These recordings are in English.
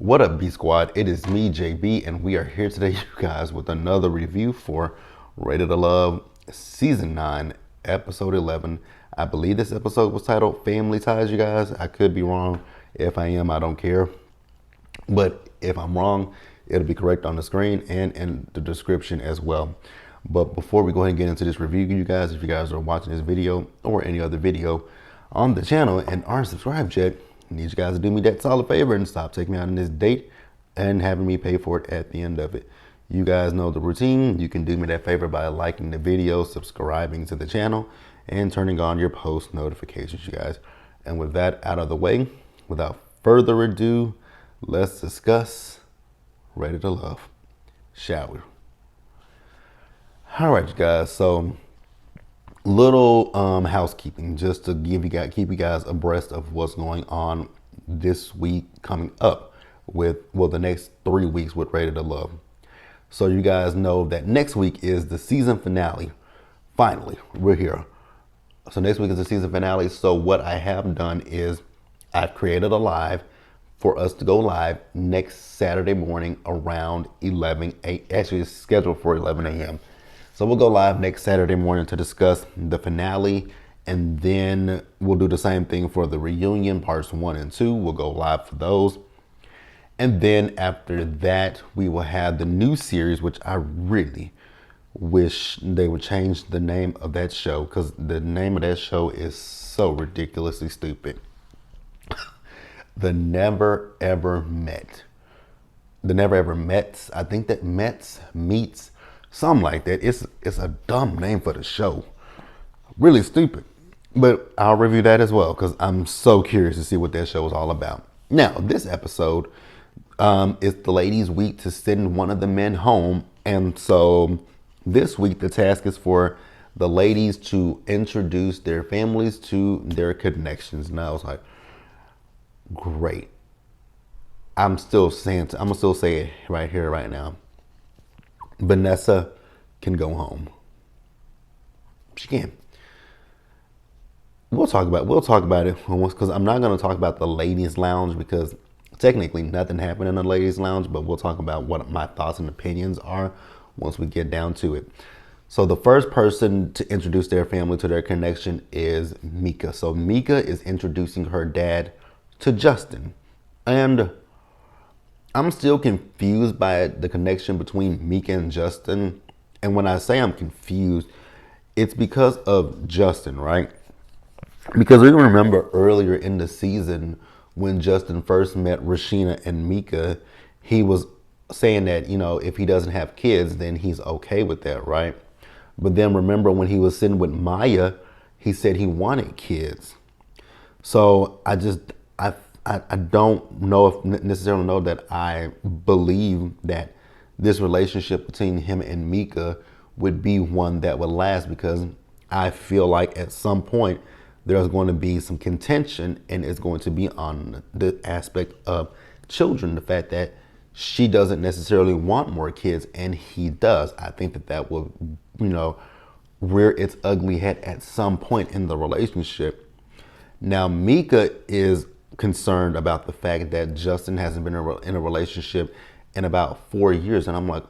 What up, B Squad? It is me, JB, and we are here today, you guys, with another review for Rated to Love Season 9, Episode 11. I believe this episode was titled Family Ties, you guys. I could be wrong. If I am, I don't care. But if I'm wrong, it'll be correct on the screen and in the description as well. But before we go ahead and get into this review, you guys, if you guys are watching this video or any other video on the channel and aren't subscribed yet, I need you guys to do me that solid favor and stop taking me out on this date and having me pay for it at the end of it. You guys know the routine. You can do me that favor by liking the video, subscribing to the channel, and turning on your post notifications, you guys. And with that out of the way, without further ado, let's discuss Rated to Love, shall we? All right, you guys. So, little housekeeping just to keep you guys abreast of what's going on this week coming up with the next 3 weeks with Rated to Love. So you guys know that next week is the season finale. Finally, we're here. So next week is the season finale. So what I have done is I've created a live for us to go live next Saturday morning around 11 a.m. Actually, it's scheduled for 11 a.m. So we'll go live next Saturday morning to discuss the finale, and then we'll do the same thing for the reunion parts 1 and 2. We'll go live for those. And then after that, we will have the new series, which I really wish they would change the name of that show, because the name of that show is so ridiculously stupid. The Never Ever Met. The Never Ever Mets. I think that Mets meets. Something like that. It's a dumb name for the show. Really stupid. But I'll review that as well because I'm so curious to see what that show is all about. Now, this episode is the ladies' week to send one of the men home. And so this week, the task is for the ladies to introduce their families to their connections. And I was like, great. I'm gonna still say it right here, right now. Vanessa can go home. She can. We'll talk about it because I'm not going to talk about the ladies' lounge because technically nothing happened in the ladies' lounge, but we'll talk about what my thoughts and opinions are once we get down to it. So the first person to introduce their family to their connection is Mika. So Mika is introducing her dad to Justin, and I'm still confused by the connection between Mika and Justin. And when I say I'm confused, it's because of Justin, right? Because we remember earlier in the season when Justin first met Rashina and Mika, he was saying that, if he doesn't have kids, then he's okay with that, right? But then remember when he was sitting with Maya, he said he wanted kids. So I don't necessarily know that I believe that this relationship between him and Mika would be one that would last, because I feel like at some point there's going to be some contention, and it's going to be on the aspect of children. The fact that she doesn't necessarily want more kids and he does. I think that will, rear its ugly head at some point in the relationship. Now, Mika is concerned about the fact that Justin hasn't been in a relationship in about 4 years. And I'm like,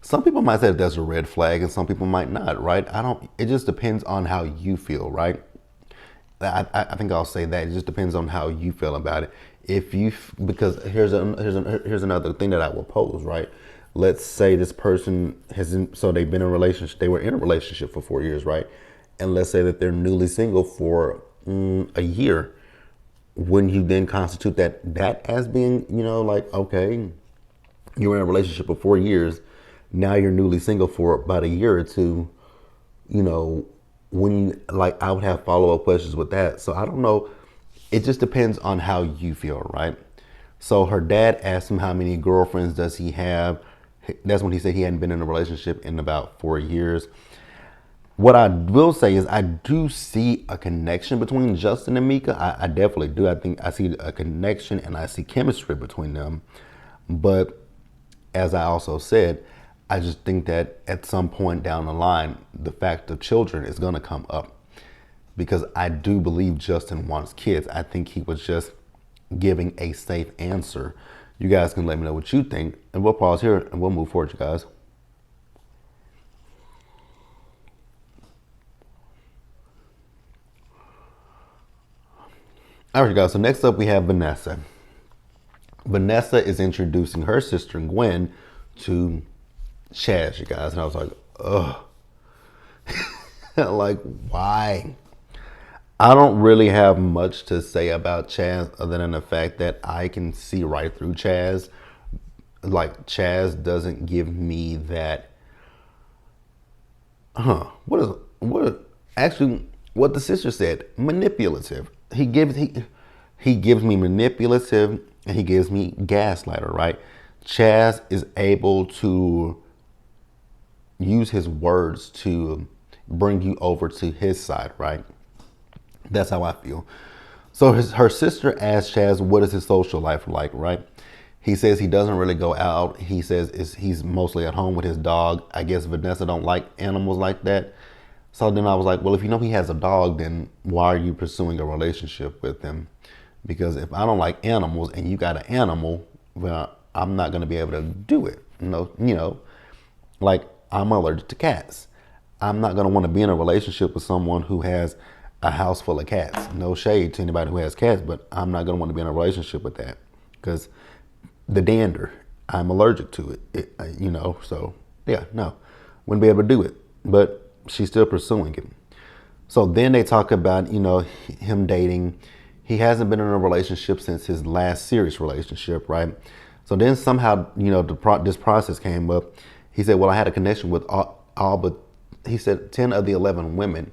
some people might say that that's a red flag and some people might not, right? It just depends on how you feel, right? I think I'll say that. It just depends on how you feel about it. Because here's another thing that I will pose, right? Let's say this person they were in a relationship for 4 years, right? And let's say that they're newly single for a year. Wouldn't you then constitute that as being, okay, you were in a relationship for 4 years, now you're newly single for about a year or two, I would have follow-up questions with that. So I don't know. It just depends on how you feel, right? So her dad asked him how many girlfriends does he have. That's when he said he hadn't been in a relationship in about 4 years. What I will say is I do see a connection between Justin and Mika. I definitely do. I think I see a connection and I see chemistry between them. But as I also said, I just think that at some point down the line, the fact of children is going to come up, because I do believe Justin wants kids. I think he was just giving a safe answer. You guys can let me know what you think, and we'll pause here and we'll move forward, you guys. All right, you guys. So next up, we have Vanessa. Vanessa is introducing her sister Gwen to Chaz, you guys, and I was like, ugh, like why? I don't really have much to say about Chaz other than the fact that I can see right through Chaz. Like Chaz doesn't give me that. What the sister said? Manipulative. He gives me manipulative, and he gives me gaslighter. Right? Chaz is able to use his words to bring you over to his side. Right? That's how I feel. So her sister asked Chaz, what is his social life like, right? He says he doesn't really go out. He says he's mostly at home with his dog. I guess Vanessa don't like animals like that. So then I was like, well, if you know he has a dog, then why are you pursuing a relationship with him? Because if I don't like animals and you got an animal, well, I'm not going to be able to do it. Like I'm allergic to cats. I'm not going to want to be in a relationship with someone who has a house full of cats. No shade to anybody who has cats, but I'm not going to want to be in a relationship with that because the dander, I'm allergic to it. So yeah, no, wouldn't be able to do it. But she's still pursuing him. So then they talk about, him dating. He hasn't been in a relationship since his last serious relationship, right? So then somehow, this process came up. He said, well, I had a connection with all but, he said 10 of the 11 women.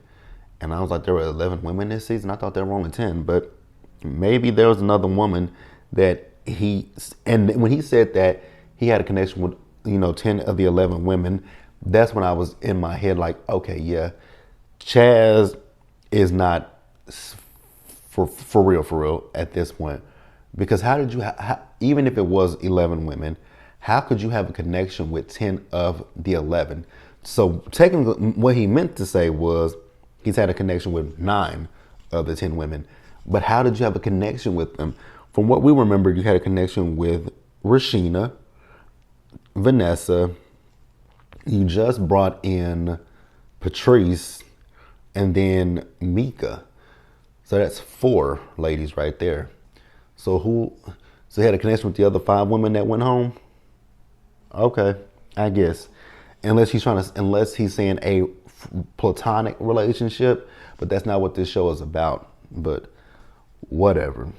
And I was like, there were 11 women this season? I thought there were only 10, but maybe there was another woman that and when he said that he had a connection with, 10 of the 11 women, that's when I was in my head like, okay, yeah, Chaz is not for real at this point. Because how did you, even if it was 11 women, how could you have a connection with 10 of the 11? So technically what he meant to say was he's had a connection with 9 of the 10 women. But how did you have a connection with them? From what we remember, you had a connection with Rashina, Vanessa. You just brought in Patrice and then Mika. So that's 4 ladies right there. So he had a connection with the other 5 women that went home? Okay, I guess. Unless he's saying a platonic relationship, but that's not what this show is about. But whatever.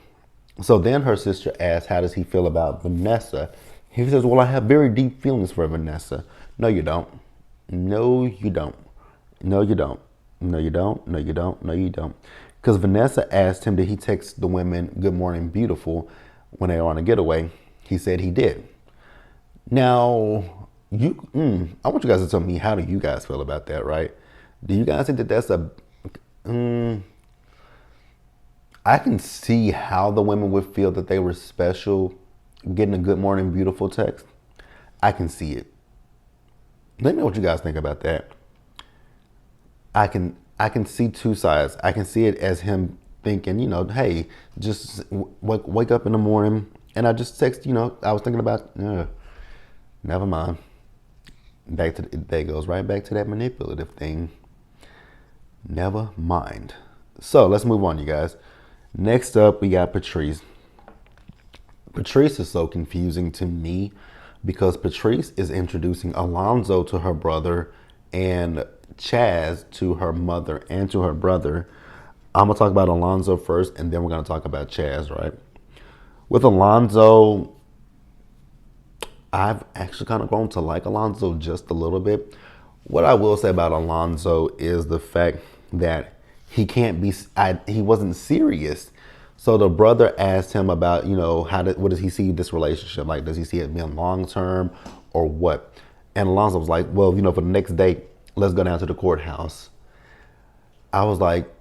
So then her sister asks, how does he feel about Vanessa? He says, well, I have very deep feelings for Vanessa. No, you don't. No, you don't. No, you don't. No, you don't. No, you don't. No, you don't. Because Vanessa asked him, did he text the women, good morning, beautiful, when they were on a getaway? He said he did. Now, I want you guys to tell me, how do you guys feel about that, right? Do you guys think that that's I can see how the women would feel that they were special getting a good morning, beautiful text. I can see it. Let me know what you guys think about that. I can see 2 sides. I can see it as him thinking, hey, just wake up in the morning and I just text, I was thinking about, never mind. That goes right back to that manipulative thing. Never mind. So let's move on, you guys. Next up, we got Patrice. Patrice is so confusing to me because Patrice is introducing Alonzo to her brother and Chaz to her mother and to her brother. I'm going to talk about Alonzo first, and then we're going to talk about Chaz, right? With Alonzo, I've actually kind of grown to like Alonzo just a little bit. What I will say about Alonzo is the fact that he wasn't serious. So the brother asked him about, what does he see this relationship like? Does he see it being long term or what? And Alonzo was like, well, for the next date, let's go down to the courthouse. I was like,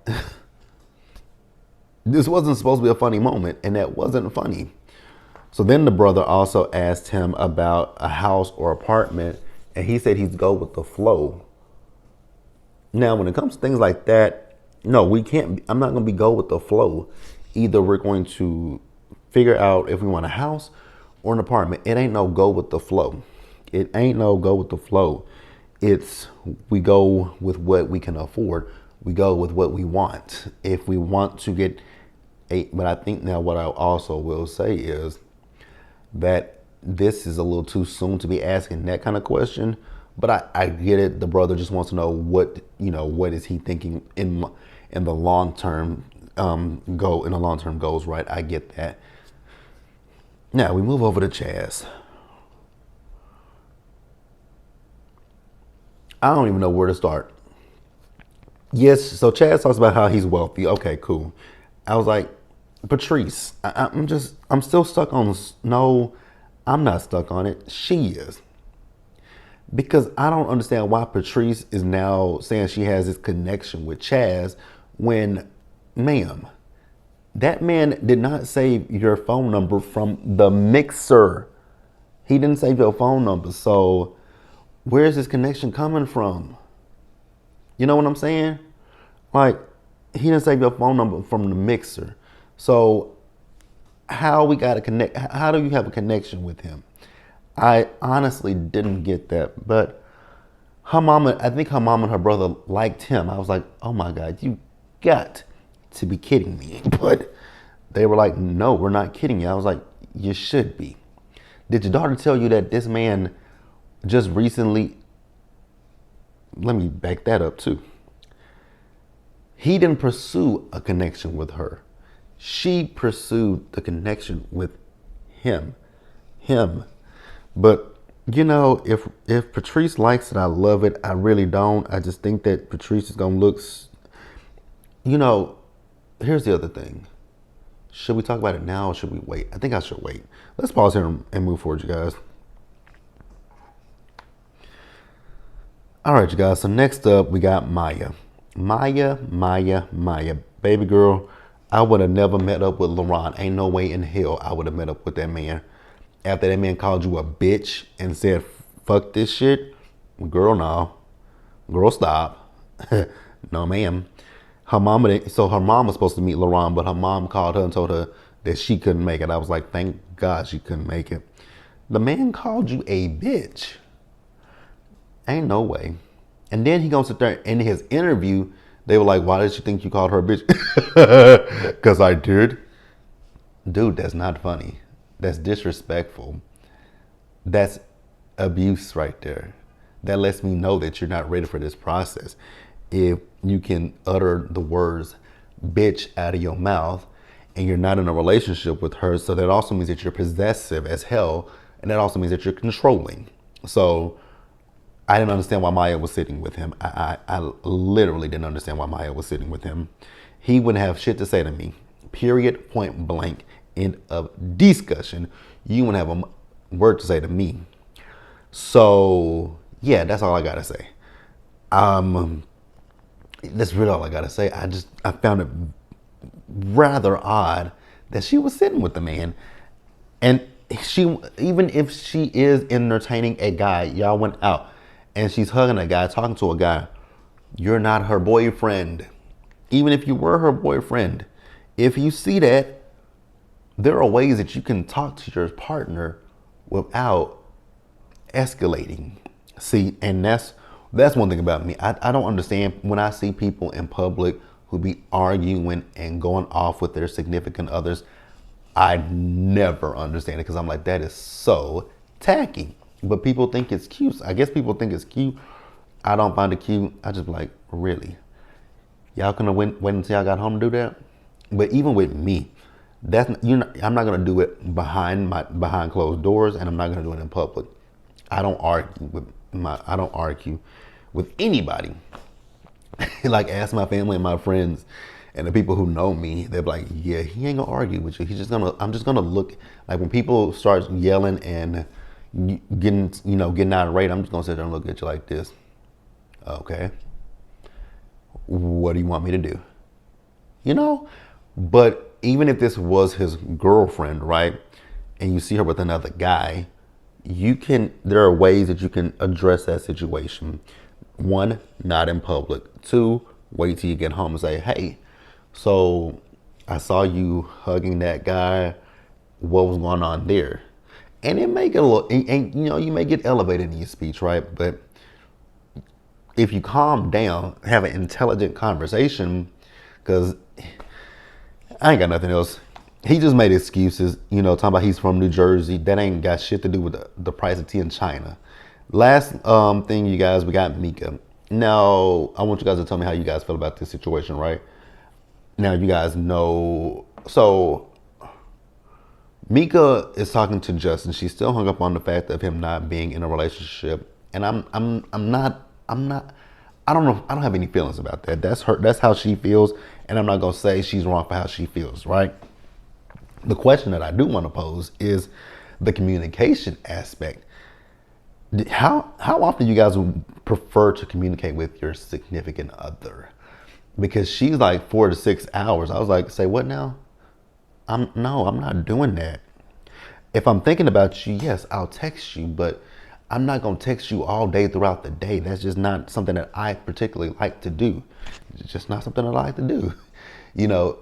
this wasn't supposed to be a funny moment, and that wasn't funny. So then the brother also asked him about a house or apartment, and he said he'd go with the flow. Now, when it comes to things like that, no, we can't. I'm not going to go with the flow. Either we're going to figure out if we want a house or an apartment. It ain't no go with the flow. It ain't no go with the flow. It's we go with what we can afford. We go with what we want. If we want to get but I think now what I also will say is that this is a little too soon to be asking that kind of question. But I get it. The brother just wants to know what is he thinking in the long term goals, right? I get that. Now we move over to Chaz. I don't even know where to start. Yes, so Chaz talks about how he's wealthy. Okay, cool. I was like, Patrice, I'm still stuck on, no, I'm not stuck on it. She is. Because I don't understand why Patrice is now saying she has this connection with Chaz when, ma'am, that man did not save your phone number from the mixer. He didn't save your phone number. So where's this connection coming from? You know what I'm saying? Like, he didn't save your phone number from the mixer. So how we got to connect? How do you have a connection with him? I honestly didn't get that. But her mama, I think her mom and her brother liked him. I was like, oh my God, you got to be kidding me. But they were like, no, we're not kidding you. I was like, you should be. Did your daughter tell you that this man just recently, let me back that up too. He didn't pursue a connection with her. She pursued the connection with him. But if Patrice likes it, I love it. I really don't. I just think that Patrice is gonna look. Here's the other thing. Should we talk about it now or should we wait? I think I should wait. Let's pause here and move forward, you guys. All right, you guys. So next up, we got Maya. Maya. Baby girl, I would have never met up with LaRon. Ain't no way in hell I would have met up with that man. After that man called you a bitch and said, fuck this shit. Girl, no. Girl, stop. No, ma'am. Her mom was supposed to meet LaRon, but her mom called her and told her that she couldn't make it. I was like, thank God she couldn't make it. The man called you a bitch. Ain't no way. And then he goes to there in his interview. They were like, why did you think you called her a bitch? Because I did. Dude, that's not funny. That's disrespectful. That's abuse right there. That lets me know that you're not ready for this process. If you can utter the words bitch out of your mouth and you're not in a relationship with her, so that also means that you're possessive as hell. And that also means that you're controlling. So I didn't understand why Maya was sitting with him. I literally didn't understand why Maya was sitting with him. He wouldn't have shit to say to me. Period, point blank, end of discussion. You wouldn't have a word to say to me. So yeah, that's all I gotta say. That's really all I gotta say. I found it rather odd that she was sitting with the man. And even if she is entertaining a guy, y'all went out and she's hugging a guy, talking to a guy, you're not her boyfriend. Even if you were her boyfriend, if you see that, there are ways that you can talk to your partner without escalating. See, and that's one thing about me. I don't understand when I see people in public who be arguing and going off with their significant others. I never understand it because I'm like, that is so tacky. But people think it's cute. I guess people think it's cute. I don't find it cute. I just be like, really? Y'all gonna wait until I got home to do that? But even with me, I'm not gonna do it behind closed doors, and I'm not gonna do it in public. I don't argue with anybody. Like, ask my family and my friends and the people who know me. They're like, yeah, he ain't gonna argue with you. I'm just gonna look. Like, when people start yelling and getting irate, I'm just gonna sit there and look at you like this. Okay, what do you want me to do? But even if this was his girlfriend, right, and you see her with another guy, there are ways that you can address that situation. One, not in public. Two, wait till you get home and say, hey, so I saw you hugging that guy what was going on there. And it may get a little, and you know, you may get elevated in your speech, right? But if you calm down, have an intelligent conversation, because I ain't got nothing else. He just made excuses, you know, talking about he's from New Jersey. That ain't got shit to do with the price of tea in China. Last thing, you guys, we got Mika. Now, I want you guys to tell me how you guys feel about this situation, right? Now, you guys know, so Mika is talking to Justin. She's still hung up on the fact of him not being in a relationship, and I'm not, I don't know, I don't have any feelings about that. That's her, that's how she feels, and I'm not gonna say she's wrong for how she feels, right? The question that I do want to pose is the communication aspect. How often you guys would prefer to communicate with your significant other? Because she's like 4 to 6 hours. I was like, say what now? I'm not doing that. If I'm thinking about you, yes, I'll text you, but I'm not gonna text you all day throughout the day. That's just not something that I particularly like to do. It's just not something I like to do. You know,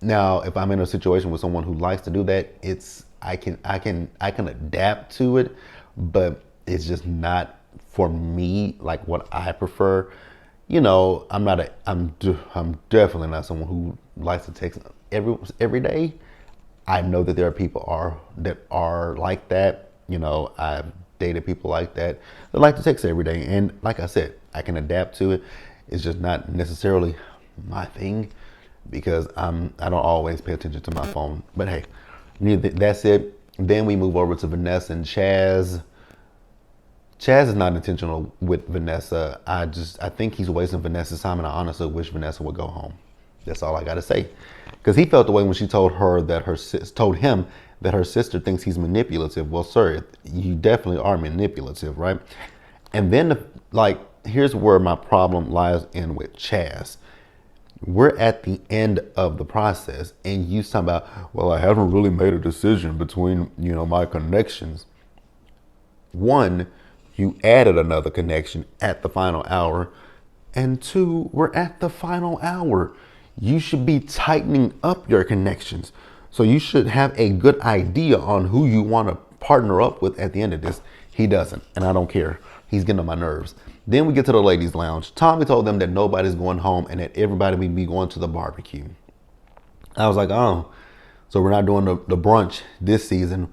now if I'm in a situation with someone who likes to do that, it's I can adapt to it, but it's just not for me like what I prefer. You know, I'm definitely not someone who likes to text every day. I know that there are people that are like that. You know, I've dated people like that like to text every day, and like I said, I can adapt to it. It's just not necessarily my thing because I don't always pay attention to my phone. But hey, that's it. Then we move over to Vanessa and Chaz. Chaz is not intentional with Vanessa. I think he's wasting Vanessa's time, and I honestly wish Vanessa would go home. That's all I gotta say. Because he felt the way when she told him that her sister thinks he's manipulative. Well, sir, you definitely are manipulative, right? And then, here's where my problem lies in with Chaz. We're at the end of the process, and you talking about, well, I haven't really made a decision between, you know, my connections. One, you added another connection at the final hour. And two, we're at the final hour. You should be tightening up your connections. So you should have a good idea on who you want to partner up with at the end of this. He doesn't, and I don't care. He's getting on my nerves. Then we get to the ladies' lounge. Tommy told them that nobody's going home and that everybody will be going to the barbecue. I was like, oh, so we're not doing the brunch this season.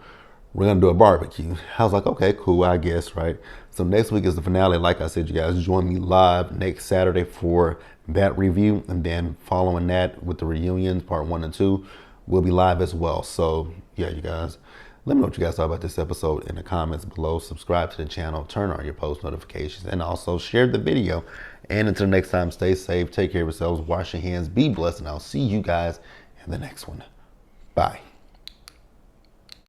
We're going to do a barbecue. I was like, okay, cool, I guess, right? So next week is the finale. Like I said, you guys join me live next Saturday for that review. And then following that with the reunions, part 1 and 2, we'll be live as well. So yeah, you guys, let me know what you guys thought about this episode in the comments below. Subscribe to the channel, turn on your post notifications, and also share the video. And until next time, stay safe, take care of yourselves, wash your hands, be blessed, and I'll see you guys in the next one. Bye.